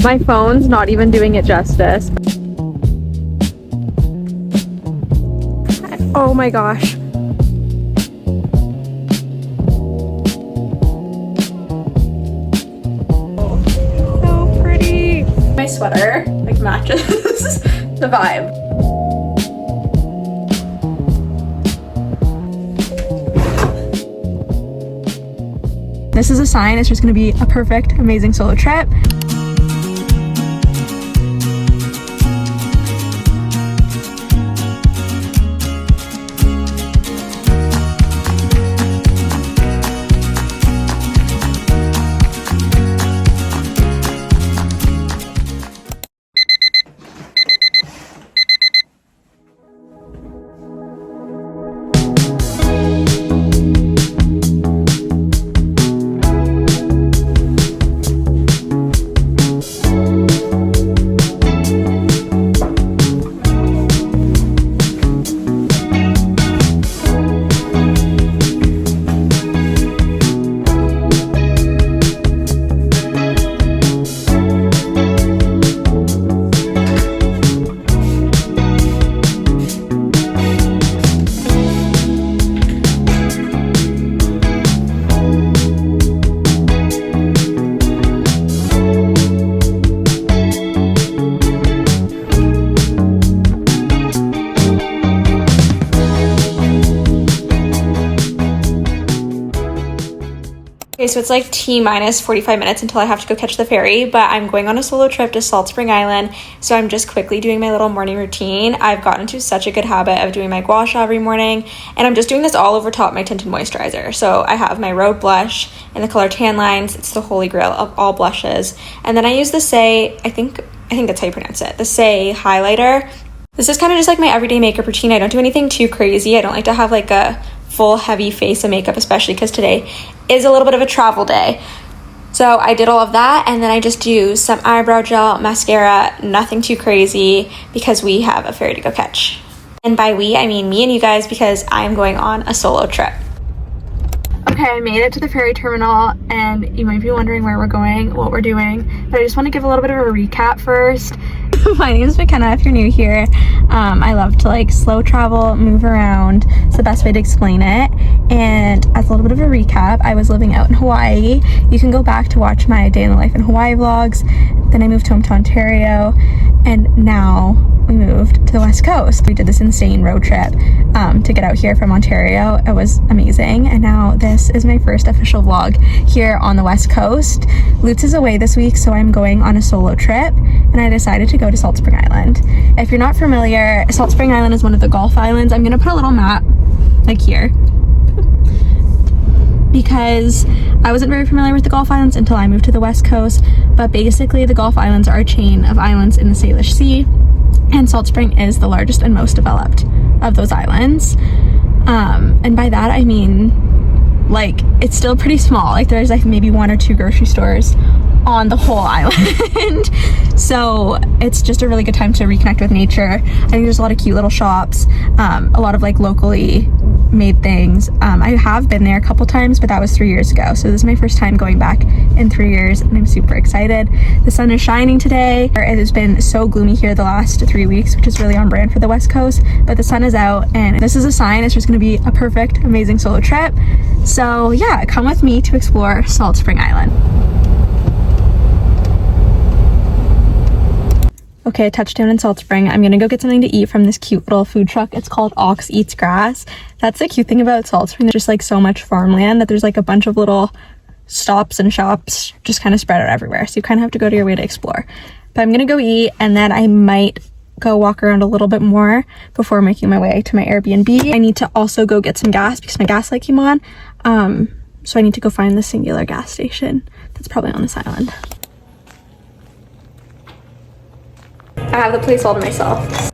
My phone's not even doing it justice. Oh my gosh. So pretty. My sweater like matches the vibe. This is a sign it's just gonna be a perfect, amazing solo trip. Okay, so it's like T-minus 45 minutes until I have to go catch the ferry, but I'm going on a solo trip to Salt Spring Island, so I'm just quickly doing my little morning routine. I've gotten into such a good habit of doing my gua sha every morning, and I'm just doing this all over top my tinted moisturizer. So I have my Road blush in the color Tan Lines. It's the holy grail of all blushes. And then I use the Say, I think that's how you pronounce it, the Say highlighter. This is kind of just like my everyday makeup routine. I don't do anything too crazy. I don't like to have like a full heavy face of makeup, especially because today is a little bit of a travel day. So I did all of that, and then I just do some eyebrow gel, mascara, nothing too crazy, because we have a ferry to go catch. And by we, I mean me and you guys, because I'm going on a solo trip. Okay, I made it to the ferry terminal, and you might be wondering where we're going, what we're doing, but I just want to give a little bit of a recap first. My name is McKenna if you're new here. I love to like slow travel, move around. It's the best way to explain it. And as a little bit of a recap, I was living out in Hawaii. You can go back to watch my day in the life in Hawaii vlogs. Then I moved home to Ontario, and now we moved to the West Coast. We did this insane road trip to get out here from Ontario. It was amazing, and now this is my first official vlog here on the West Coast. Lutz is away this week, so I'm going on a solo trip, and I decided to go to Salt Spring Island. If you're not familiar, Salt Spring Island is one of the Gulf Islands. I'm gonna put a little map like here, because I wasn't very familiar with the Gulf Islands until I moved to the West Coast, but basically the Gulf Islands are a chain of islands in the Salish Sea, and Salt Spring is the largest and most developed of those islands. And by that I mean, like, it's still pretty small. Like, there's like maybe 1 or 2 grocery stores on the whole island. So it's just a really good time to reconnect with nature. I think there's a lot of cute little shops, a lot of like locally made things. I have been there a couple times, but that was 3 years ago. So this is my first time going back in 3 years, and I'm super excited. The sun is shining today. It has been so gloomy here the last 3 weeks, which is really on brand for the West Coast, but the sun is out, and this is a sign it's just gonna be a perfect, amazing solo trip. So yeah, come with me to explore Salt Spring Island. Okay, touchdown in Salt Spring. I'm gonna go get something to eat from this cute little food truck. It's called Ox Eats Grass. That's the cute thing about Salt Spring. There's just like so much farmland that there's like a bunch of little stops and shops just kind of spread out everywhere. So you kind of have to go to your way to explore. But I'm gonna go eat, and then I might go walk around a little bit more before making my way to my Airbnb. I need to also go get some gas because my gas light came on. So I need to go find the singular gas station that's probably on this island. I have the place all to myself.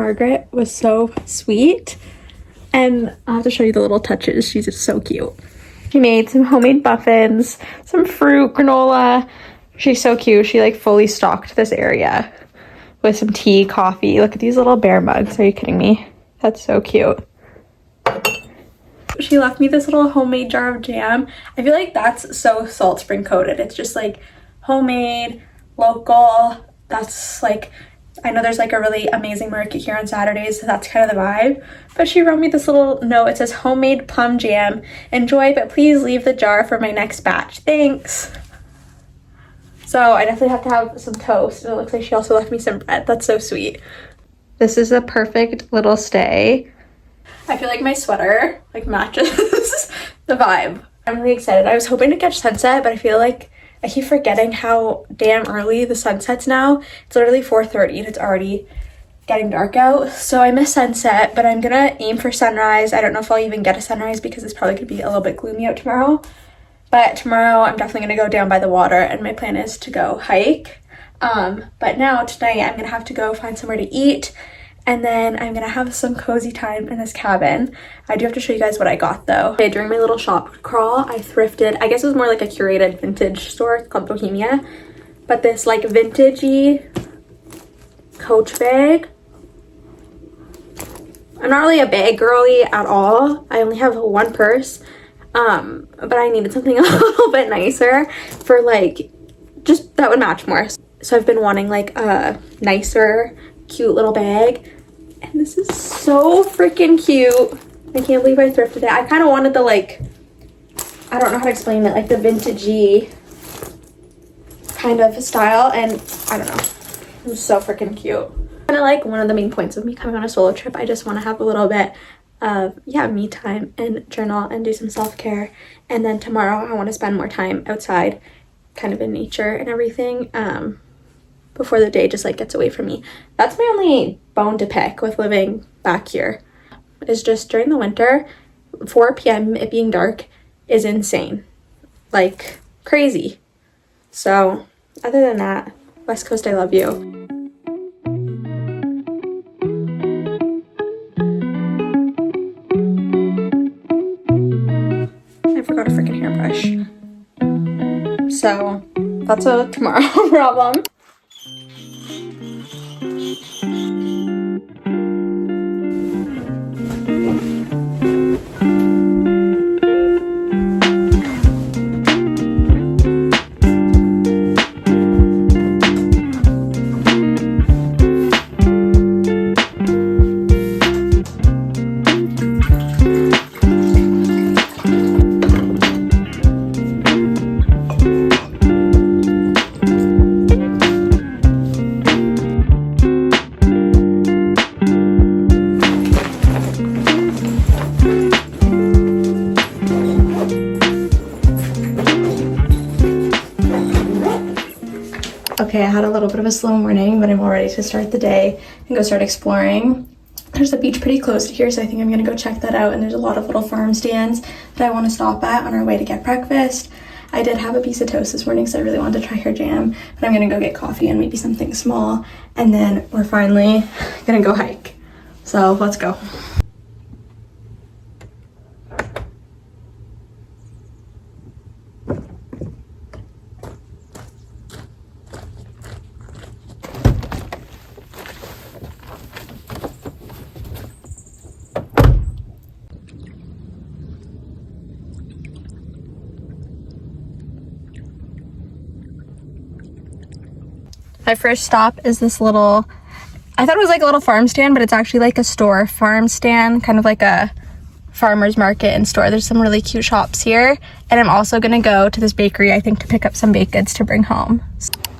Margaret was so sweet. And I'll have to show you the little touches. She's just so cute. She made some homemade muffins, some fruit, granola. She's so cute. She like fully stocked this area with some tea, coffee. Look at these little bear mugs. Are you kidding me? That's so cute. She left me this little homemade jar of jam. I feel like that's so salt spring coated. It's just like homemade, local. That's like, I know there's like a really amazing market here on Saturdays, so that's kind of the vibe. But she wrote me this little note. It says, homemade plum jam. Enjoy, but please leave the jar for my next batch. Thanks. So I definitely have to have some toast. And it looks like she also left me some bread. That's so sweet. This is a perfect little stay. I feel like my sweater like matches the vibe. I'm really excited. I was hoping to catch sunset, but I feel like I keep forgetting how damn early the sun sets now. It's literally 4:30 and it's already getting dark out. So I miss sunset, but I'm gonna aim for sunrise. I don't know if I'll even get a sunrise because it's probably gonna be a little bit gloomy out tomorrow. But tomorrow I'm definitely gonna go down by the water and my plan is to go hike. But now tonight I'm gonna have to go find somewhere to eat. And then I'm gonna have some cozy time in this cabin. I do have to show you guys what I got though. Okay, during my little shop crawl, I thrifted, I guess it was more like a curated vintage store. It's called Bohemia. But this like vintagey Coach bag. I'm not really a bag girly at all. I only have one purse. But I needed something a little bit nicer for like, just that would match more. So I've been wanting like a nicer, cute little bag, and this is so freaking cute. I can't believe I thrifted it. I kind of wanted the like, I don't know how to explain it, like the vintagey kind of style, and I don't know, it's so freaking cute. Kind of like one of the main points of me coming on a solo trip. I just want to have a little bit of me time and journal and do some self-care, and then tomorrow I want to spend more time outside kind of in nature and everything before the day just like gets away from me. That's my only bone to pick with living back here, is just during the winter 4 p.m. it being dark is insane, like crazy. So other than that, West Coast, I love you. I forgot a freaking hairbrush. So that's a tomorrow problem. Okay, I had a little bit of a slow morning, but I'm all ready to start the day and go start exploring. There's a beach pretty close to here, so I think I'm gonna go check that out, and there's a lot of little farm stands that I want to stop at on our way to get breakfast. I did have a piece of toast this morning, so I really wanted to try her jam, but I'm gonna go get coffee and maybe something small, and then we're finally gonna go hike. So let's go. My first stop is this little, I thought it was like a little farm stand, but it's actually like a store farm stand, kind of like a farmer's market and store. There's some really cute shops here. And I'm also gonna go to this bakery, I think, to pick up some baked goods to bring home.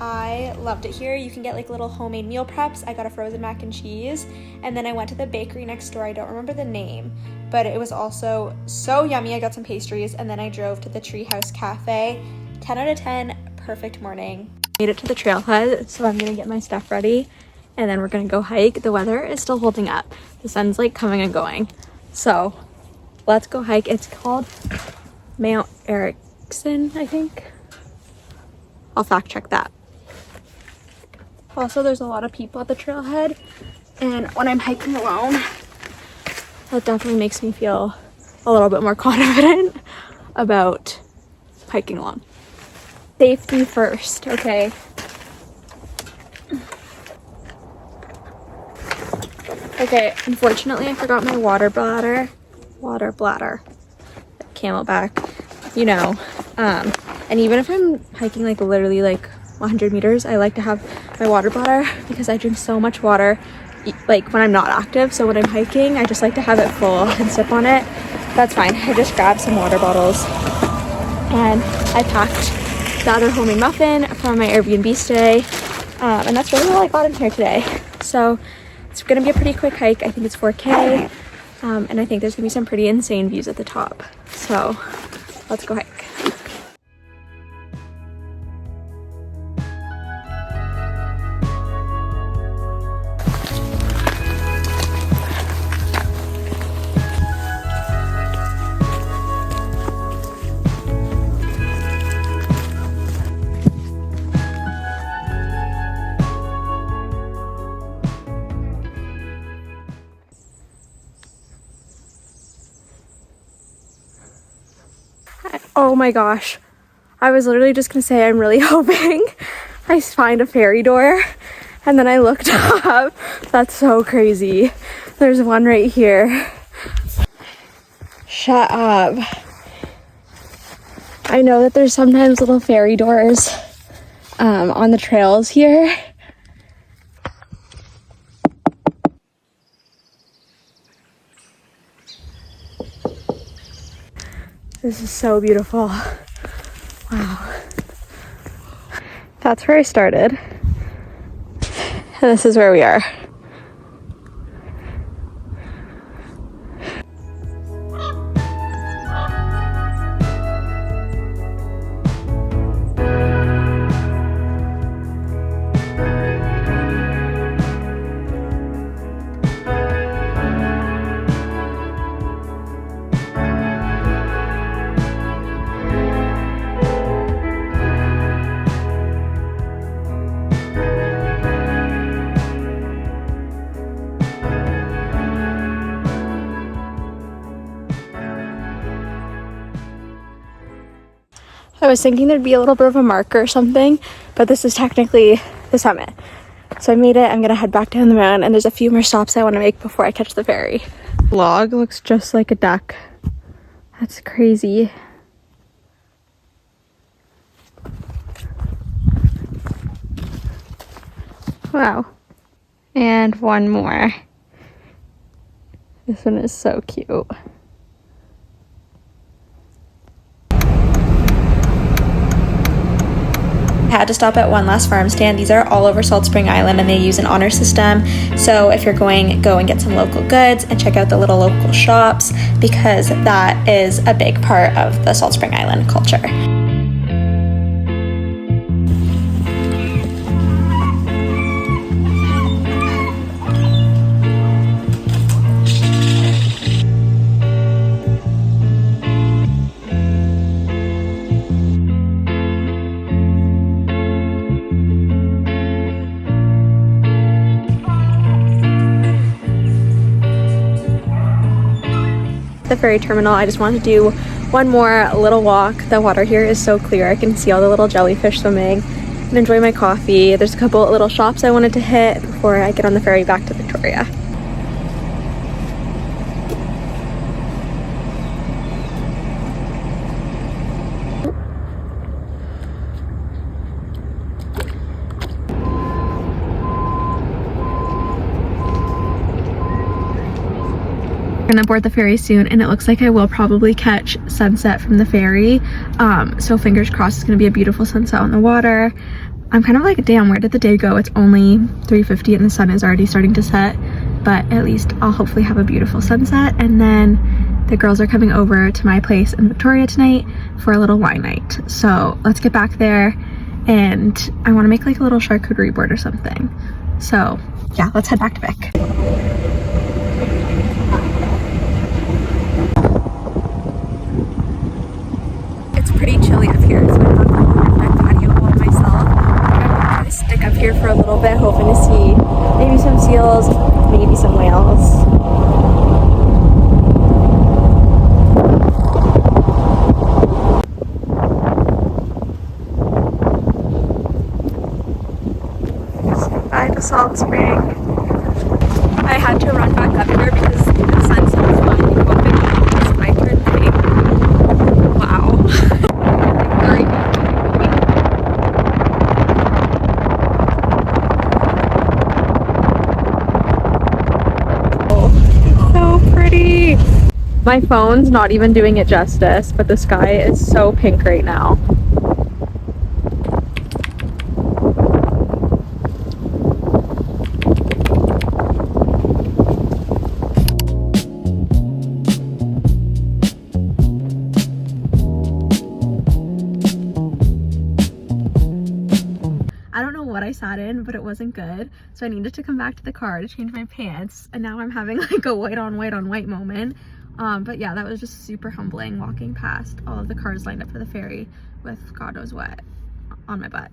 I loved it here. You can get like little homemade meal preps. I got a frozen mac and cheese. And then I went to the bakery next door. I don't remember the name, but it was also so yummy. I got some pastries, and then I drove to the Treehouse Cafe. 10 out of 10, perfect morning. Made it to the trailhead, so I'm gonna get my stuff ready and then we're gonna go hike. The weather is still holding up. The sun's like coming and going. So let's go hike. It's called Mount Erskine, I think. I'll fact check that. Also, there's a lot of people at the trailhead, And when I'm hiking alone, that definitely makes me feel a little bit more confident about hiking alone. Safety first, okay? Okay, unfortunately I forgot my water bladder, Camelback, you know. And even if I'm hiking like literally like 100 meters, I like to have my water bladder because I drink so much water like when I'm not active. So when I'm hiking, I just like to have it full and sip on it. That's fine. I just grabbed some water bottles and I packed the other homemade muffin from my Airbnb stay. And that's really all I got in here today. So it's gonna be a pretty quick hike. I think it's 4K. And I think there's gonna be some pretty insane views at the top. So let's go hike. Oh my gosh, I was literally just gonna say I'm really hoping I find a ferry door, and then I looked up. That's so crazy. There's one right here. Shut up. I know that there's sometimes little ferry doors on the trails here. This is so beautiful. Wow. That's where I started. And this is where we are. I was thinking there'd be a little bit of a marker or something, but this is technically the summit. So I made it. I'm gonna head back down the mountain, and there's a few more stops I want to make before I catch the ferry. Log looks just like a duck. That's crazy. Wow. And one more. This one is so cute. I had to stop at one last farm stand. These are all over Salt Spring Island and they use an honor system. So if you're going, go and get some local goods and check out the little local shops because that is a big part of the Salt Spring Island culture. The ferry terminal, I just wanted to do one more little walk. The water here is so clear. I can see all the little jellyfish swimming and enjoy my coffee. There's a couple little shops I wanted to hit before I get on the ferry back to Victoria. I'm gonna board the ferry soon and it looks like I will probably catch sunset from the ferry, so fingers crossed it's gonna be a beautiful sunset on the water. I'm kind of like, damn, where did the day go? It's only 3:50 and the sun is already starting to set, but at least I'll hopefully have a beautiful sunset. And then the girls are coming over to my place in Victoria tonight for a little wine night, so let's get back there. And I want to make like a little charcuterie board or something, so yeah, let's head back to Vic. Pretty chilly up here, so I'm not going to my patio all myself. I'm going to stick up here for a little bit, hoping to see maybe some seals, Salt Spring. I had to run back up here because the sunset's finally open now. So I turned pink. Wow. Oh, so pretty. My phone's not even doing it justice, but the sky is so pink right now. I don't know what I sat in, but it wasn't good. So I needed to come back to the car to change my pants. And now I'm having like a white on white on white moment. But yeah, that was just super humbling walking past all of the cars lined up for the ferry with God knows what on my butt.